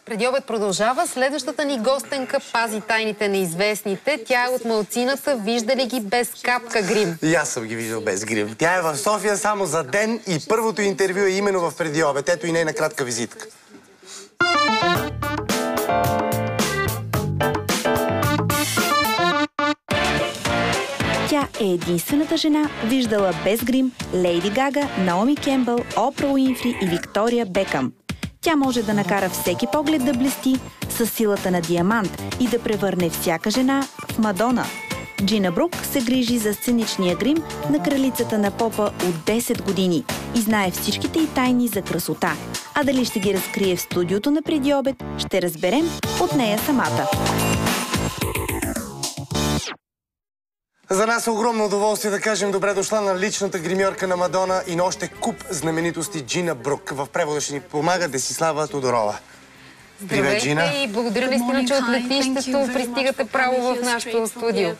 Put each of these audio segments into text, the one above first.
Преди обед продължава. Следващата ни гостенка пази тайните на известните. Тя е от малцината. Виждали ги без капка грим. И аз съм ги виждал без грим. Тя е в София само за ден и първото интервю е именно в преди обед. Ето и нейна кратка визитка. Тя е единствената жена, виждала без грим Лейди Гага, Наоми Кембъл, Опра Уинфри и Виктория Бекъм. Тя може да накара всеки поглед да блести със силата на диамант и да превърне всяка жена в Мадона. Джина Брук се грижи за сценичния грим на кралицата на попа от 10 години и знае всичките й тайни за красота. А дали ще ги разкрие в студиото на преди обед, ще разберем от нея самата. За нас е огромно удоволствие да кажем добре дошла на личната гримьорка на Мадона и на още куп знаменитости Джина Брук. В превода ще ни помага Десислава Тодорова. Привет, Джина. И благодаря наистина, че от летището пристигате право в нашото студио.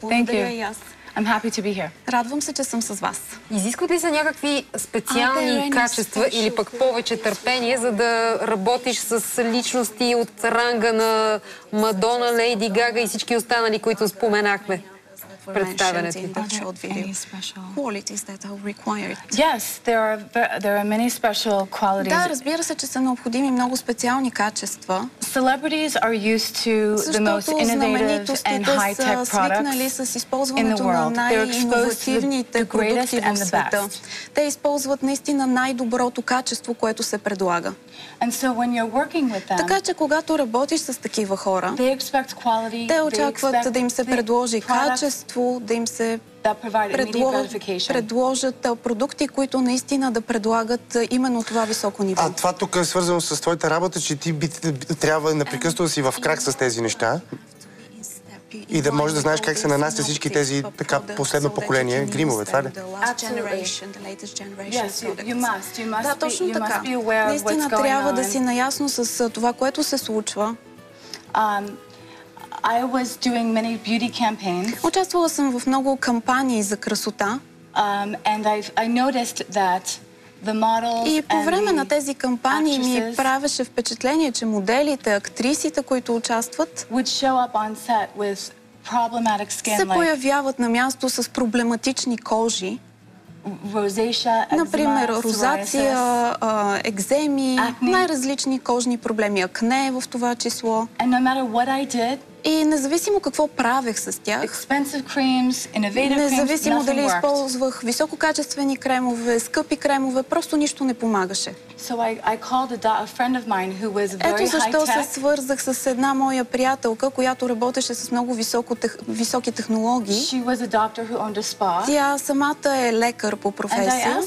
Благодаря и аз. I'm happy to be here. Радвам се, че съм с вас. Изискват ли се някакви специални качества или пък повече търпение, за да работиш с личности от ранга на Мадона, Лейди Гага и всички останали, които споменахме в представянето? Yes, there are many special qualities. Да, разбира се, че са необходими много специални качества. Celebrities are used to the most innovative and high-tech products с използването на най-инновативните продукти в света. Те използват наистина най-доброто качество, което се предлага. And so when you're working with them, така че когато работиш с такива хора, те очакват да им се предложи качество, да им се предложат продукти, които наистина да предлагат именно това високо ниво. А това тук е свързано с твоята работа, че ти трябва непрекъснато да си в крак с тези неща и да можеш да знаеш как се нанасят всички тези така последно поколение гримове, това ли? Да, точно така. Наистина трябва да си наясно с това, което се случва. I was doing many beauty campaigns. Участвала съм в много кампании за красота. And I noticed that the models и по време на тези кампании ми правеше впечатление, че моделите, актрисите, които участват, се появяват на място с проблематични кожи. Например, розация, екземи, най-различни кожни проблеми, акне в това число. И независимо какво правех с тях, независимо дали използвах висококачествени кремове, скъпи кремове, просто нищо не помагаше. Ето защо се свързах с една моя приятелка, която работеше с много високи технологии. Тя самата е лекар по професия.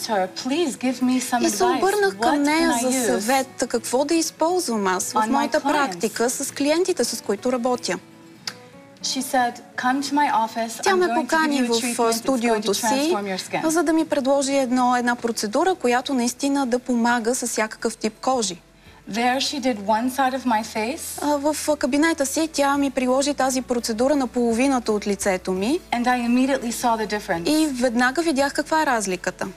И се обърнах към нея за съвет какво да използвам аз в моята практика с клиентите, с които работя. Тя ме покани в студиото си, за да ми предложи една процедура, която наистина да помага с всякакъв тип кожи. В кабинета си тя ми приложи тази процедура на половината от лицето ми и веднага видях каква е разликата.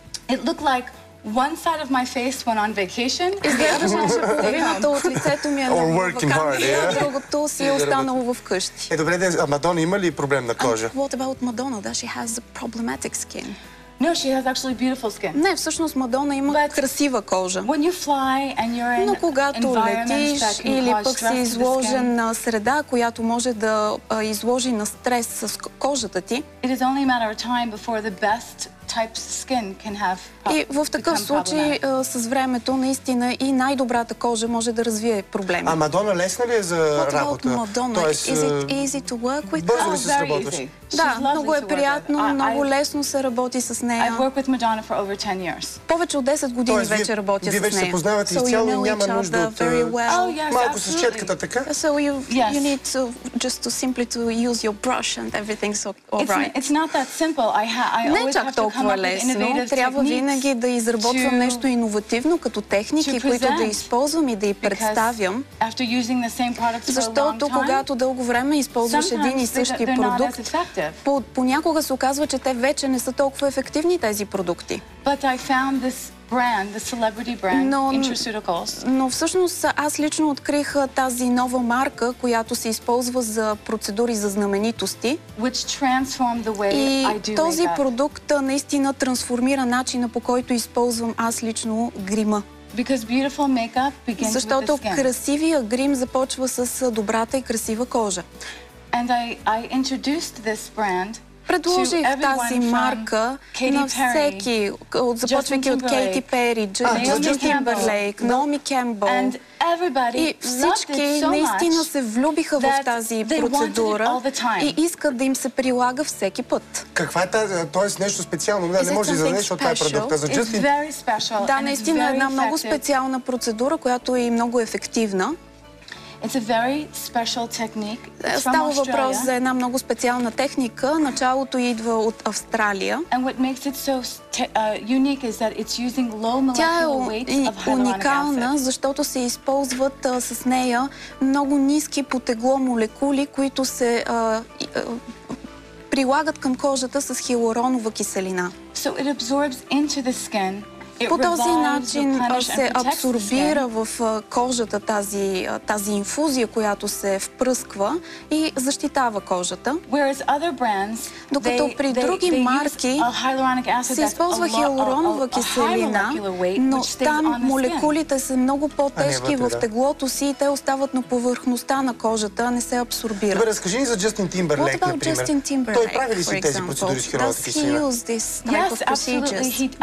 One side of my face went on vacation. Изглеждаше, че половината от лицето ми е на ваканция, а другото си е останало вкъщи. Добре, а Мадона има ли проблем на кожа? What about Madonna? She has a problematic skin. No, she has actually beautiful skin. Не, всъщност Мадона има красива кожа. When you fly and you're in но когато летиш или пък си изложен на среда, която може да изложи на стрес с кожата ти, it is only a matter of time before the best types of skin can have. И в такъв случай с времето наистина и най-добрата кожа може да развие проблеми. А Мадона лесна ли е за работа? Is it easy to work with? Бързо ли се сработваш? Да, много е приятно, много лесно се работи с нея. I've worked with Madonna for over 10 years. Повече от 10 години вече работя с нея. Вие вече се познавате изцяло и няма нужда от малко с четката, така? So you need to simply to use your brush and everything's all right. It's not that simple. I always have to come толкова лесно. Трябва винаги да изработвам нещо иновативно, като техники, които да използвам и да й представям. Защото когато дълго време използваш един и същи продукт, понякога се оказва, че те вече не са толкова ефективни тези продукти. Но всъщност аз лично открих тази нова марка, която се използва за процедури за знаменитости. И този продукт наистина трансформира начина, по който използвам аз лично грима. Защото красивия грим започва с добрата и красива кожа. Предложих тази марка на всеки, започвайки от Кейти Пери, Джастин Тимбърлейк, Наоми Кембъл. И всички наистина се влюбиха в тази процедура и искат да им се прилага всеки път. Каква е тази? Тоест нещо специално? Не може да зададеш от тази продукта за Джастин? Да, наистина е една много специална процедура, която е и много ефективна. Става въпрос за една много специална техника. Началото идва от Австралия. Тя е уникална, защото се използват с нея много ниски по тегло молекули, които се прилагат към кожата с хиалуронова киселина. По този начин се абсорбира в кожата тази инфузия, която се впръсква и защитава кожата. Докато при други марки се използва хиалуронова киселина, но там молекулите са много по-тежки в теглото си и те остават на повърхността на кожата, а не се абсорбират. Добре, разкажи ни за Джастин Тимбърлейк, например. Той прави ли си тези процедури с хиалуроновата киселина?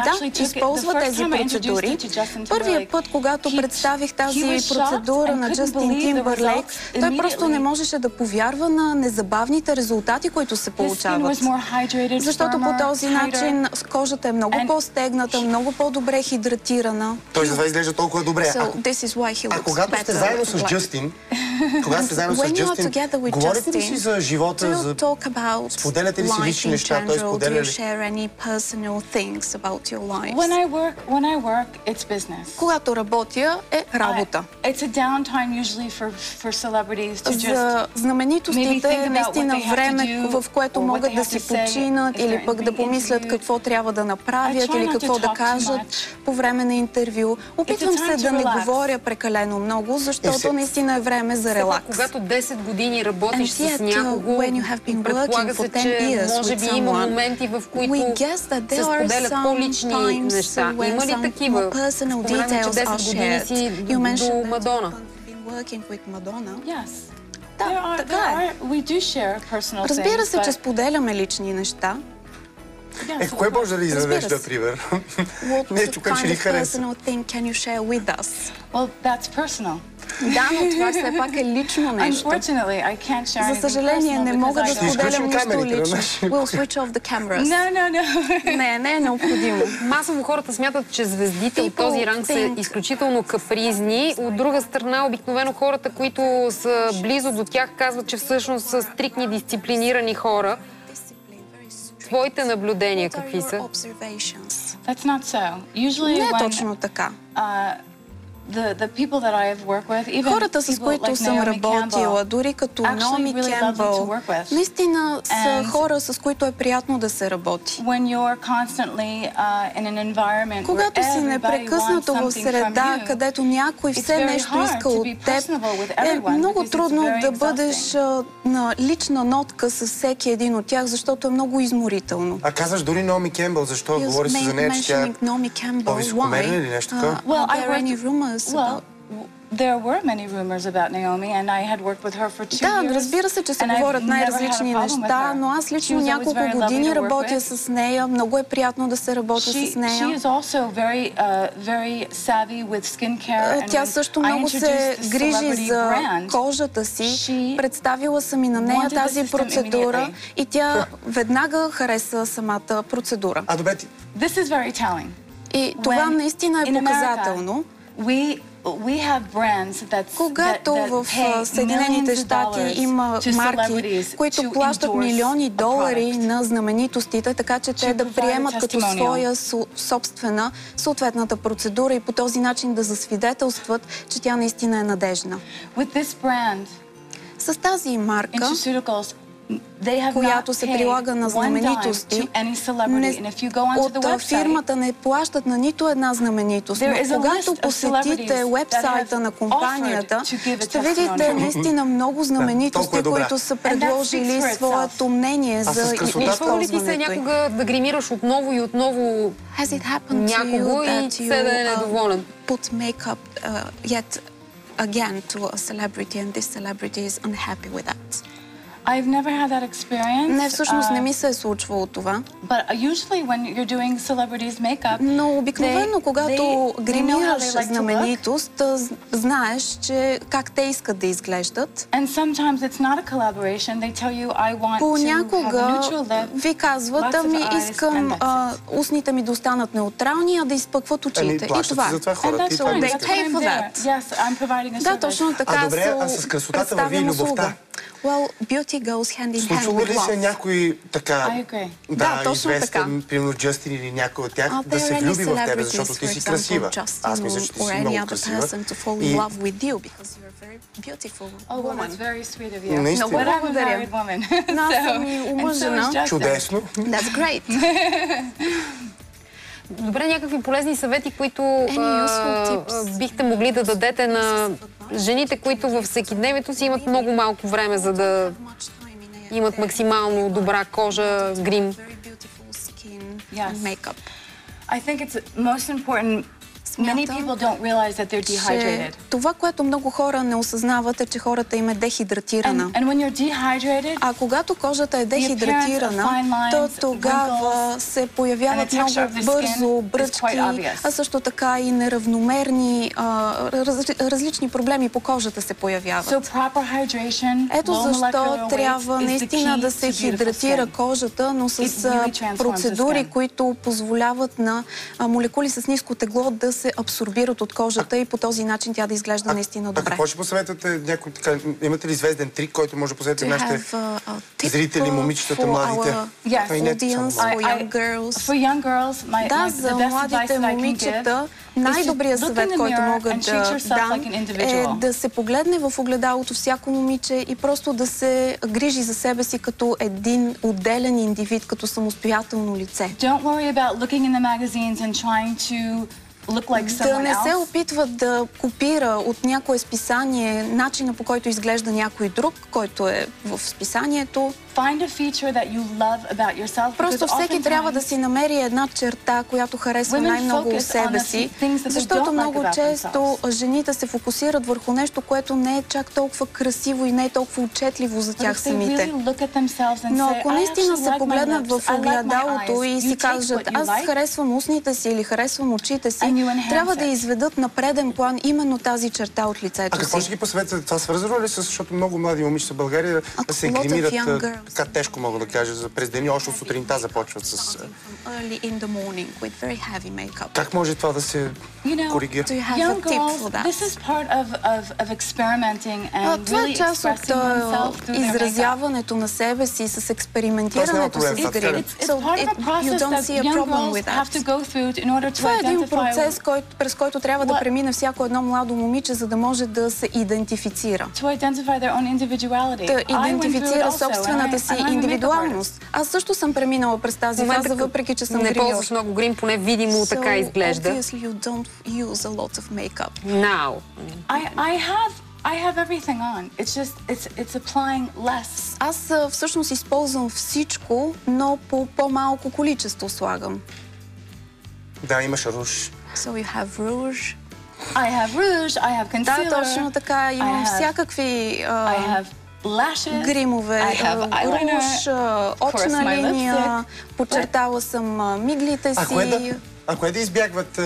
Да, използва тези процедури. Първият път, когато представих тази процедура на Джастин Тимбърлейк, той просто не можеше да повярва на незабавните резултати, които се получават. Защото по този начин кожата е много по-стегната, много по-добре хидратирана. Той затова изглежда толкова добре. А когато сте заедно с Джастин, говорите ли си за живота, споделяте ли си лични неща? Той споделя ли? Когато работя, е работа. За знаменитостите е наистина време, в което могат да си починат или пък да помислят какво трябва да направят или какво да кажат по време на интервю. Опитвам се да не говоря прекалено много, защото наистина е време за релакс. Когато 10 години работиш с някого, предполага се, че може би има моменти, в които се споделят по-лични неща. Има ли такива? Споменаме, че 10 години си до Мадона. Да, така е. Разбира се, че споделяме лични неща. Кое може да изведеш, например? Нещо, което ще ни хареса. Да, но това все пак е лично нещо. За съжаление, не мога да споделям нищо лично. We'll switch off the cameras. Не е необходимо. Масово хората смятат, че звездите от този ранг са изключително капризни. От друга страна, обикновено хората, които са близо до тях, казват, че всъщност са стриктни, дисциплинирани хора. Твоите наблюдения какви са? Не е точно така. Хората, с които съм работила, дори като Наоми Кембъл, наистина са хора, с които е приятно да се работи. Когато си непрекъснато в среда, където някой все нещо иска от теб, е много трудно да бъдеш на лична нотка с всеки един от тях, защото е много изморително. А казваш дори Наоми Кембъл, защо говори се за нея, че тя е по-високомерна или нещо такова? Да, разбира се, че се говорят най-различни неща, но аз лично няколко години работя с нея. Много е приятно да се работи с нея. Тя също много се грижи за кожата си. Представила съм и на нея тази процедура и тя веднага хареса самата процедура. А добре ти. И това наистина е показателно. Когато в Съединените щати има марки, които плащат милиони долари на знаменитостите, така че те да приемат като своя собствена съответната процедура и по този начин да засвидетелстват, че тя наистина е надежна. С тази марка, която се прилага на знаменитости, от фирмата не плащат на нито една знаменитост. Но когато посетите уебсайта на компанията, ще видите наистина много знаменитости, които са предложили своето мнение за използването. Ли ти се някога да гримираш отново и отново някого и се да е недоволен? Again to a celebrity and this celebrity is unhappy with that. I've never had that experience. Не, всъщност не ми се е случвало това. But usually when you're doing celebrities makeup, но обикновено, когато гримираш знаменитост, знаеш, че как те искат да изглеждат. And sometimes it's not a collaboration. They tell you I want понякога ви казват, искам устните ми да останат неутрални, а да изпъкват очите. И това. They pay for that. Yes, I'm providing a service. Да, точно така. Добре, а с красотата върви любовта. Well, beauty goes hand in hand with love. Случва ли се някой така, точно известен, примерно Джастин или някой от тях, да се влюби в тебе, защото ти си красива? Аз мисля, че ти си много красива. Наистина. Благодаря. Аз съм и омъжена. Чудесно. That's great. Добре, някакви полезни съвети, които бихте могли да дадете на жените, които във всекидневието си имат много малко време, за да имат максимално добра кожа, грим. I think it's most important. Many people don't realize that they're dehydrated. Това, което много хора не осъзнават, е, че хората им е дехидратирана. And when you're dehydrated, а когато кожата е дехидратирана, то тогава се появяват много бързо бръчки, а също така и неравномерни, различни проблеми по кожата се появяват. Ето защо трябва наистина да се хидратира кожата, но с процедури, които позволяват на молекули с ниско тегло да се абсорбират от кожата и по този начин тя да изглежда наистина добре. Какво ще посъветвате някой така? Имате ли известен трик, който може да посъветвате нашите зрители, момичетата, младите? Да, за младите момичета най-добрият съвет, който мога да дам, е да се погледне в огледалото всяко момиче и просто да се грижи за себе си като един отделен индивид, като самостоятелно лице. Да не се опитват да копира от някое списание начина, по който изглежда някой друг, който е в списанието. Просто всеки трябва да си намери една черта, която харесва най-много у себе си, защото много често жените се фокусират върху нещо, което не е чак толкова красиво и не е толкова отчетливо за тях самите. Но ако наистина се погледнат в огледалото и си кажат, аз харесвам устните си или харесвам очите си, трябва да изведат на преден план именно тази черта от лицето си. А какво ще ги посъветвате? Това свързано ли с, защото много млади момичета в България да се гримират така тежко, мога да кажа, през деня, още от сутринта започват с... Как може това да се коригира? Това е част от изразяването на себе си, с експериментирането с грим. Това е един процес, през който трябва да премине всяко едно младо момиче, за да може да се идентифицира. Да идентифицира собствената си индивидуалност. Аз също съм преминала през тази фаза, въпреки че съм гримьор. Не ползваш много грим, поне видимо така изглежда. I have everything on. It's just, it's applying less. Аз всъщност използвам всичко, но по по-малко количество слагам. Да, имаш руж. So you have rouge. I have rouge, I have concealer. Да, точно така. Имам всякакви гримове, руж, очна линия, подчертала съм миглите си. А кое да избягват,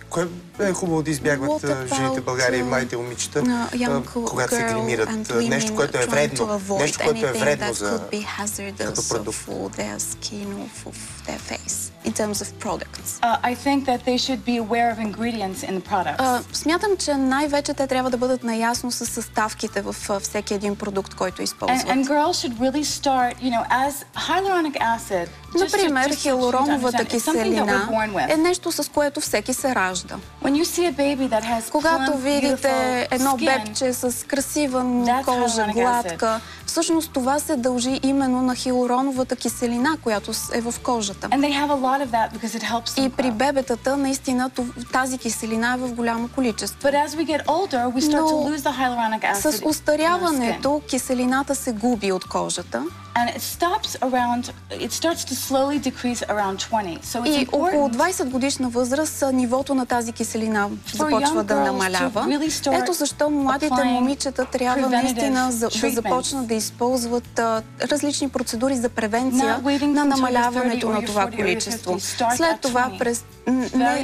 кое е хубаво да избягват жените в България и младите момичета, когато се гримират? Нещо, което е вредно. Нещо, което е вредно за като продукт. In terms of products. I think that they should be aware of ingredients in the products. Смятам, че най-вече те трябва да бъдат наясно с съставките във всеки един продукт, който използват. And girls should really start, you know, as hyaluronic acid. Например, хиалуроновата киселина е нещо, с което всеки се ражда. Когато видите едно бебче с красива кожа, гладка, всъщност това се дължи именно на хиалуроновата киселина, която е в кожата. И при бебетата наистина тази киселина е в голямо количество. Но с устаряването киселината се губи от кожата. И около 20 годишна възраст нивото на тази киселина започва да намалява. Ето защо младите момичета трябва наистина да започнат да използват различни процедури за превенция на намаляването на това количество. След това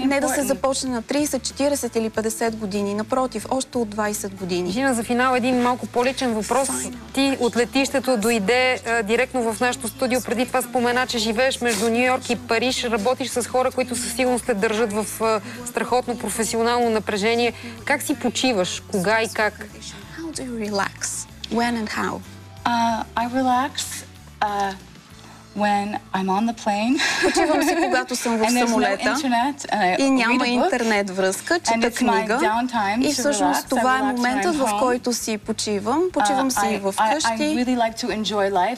не да се започне на 30, 40 или 50 години, напротив, още от 20 години. Жина, за финал един малко по-личен въпрос. Ти от летището дойде директно в нашото студио. Преди това спомена, че живееш между Ню Йорк и Париж. Работиш с хора, които със сигурност те държат в страхотно професионално напрежение. Как си почиваш? Кога и как? How do you relax? When and how? I relax when I'm on the plane. Почивам си, когато съм в самолета и няма интернет връзка, чета книга. И всъщност това е моментът, в който си почивам. Почивам си и вкъщи.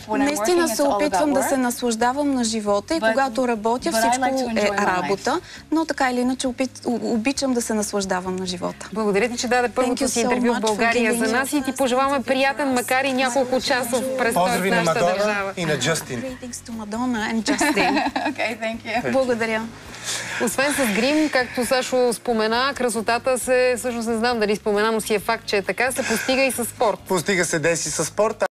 Наистина се опитвам да се наслаждавам на живота и когато работя, всичко е работа, но така или иначе обичам да се наслаждавам на живота. Благодаря ти, че даде първото си интервю в България за нас и ти пожелаваме приятен, макар и няколко часов престой в нашата държава. Поздрави на Мадона и на Джастин. To Madonna and Justin. Okay, thank you. Благодаря. Освен с грим, както Сашо спомена, красотата се, всъщност не знам дали спомена, но си е факт, че е така, се постига и с спорт. Постига се, Деси, с спорт.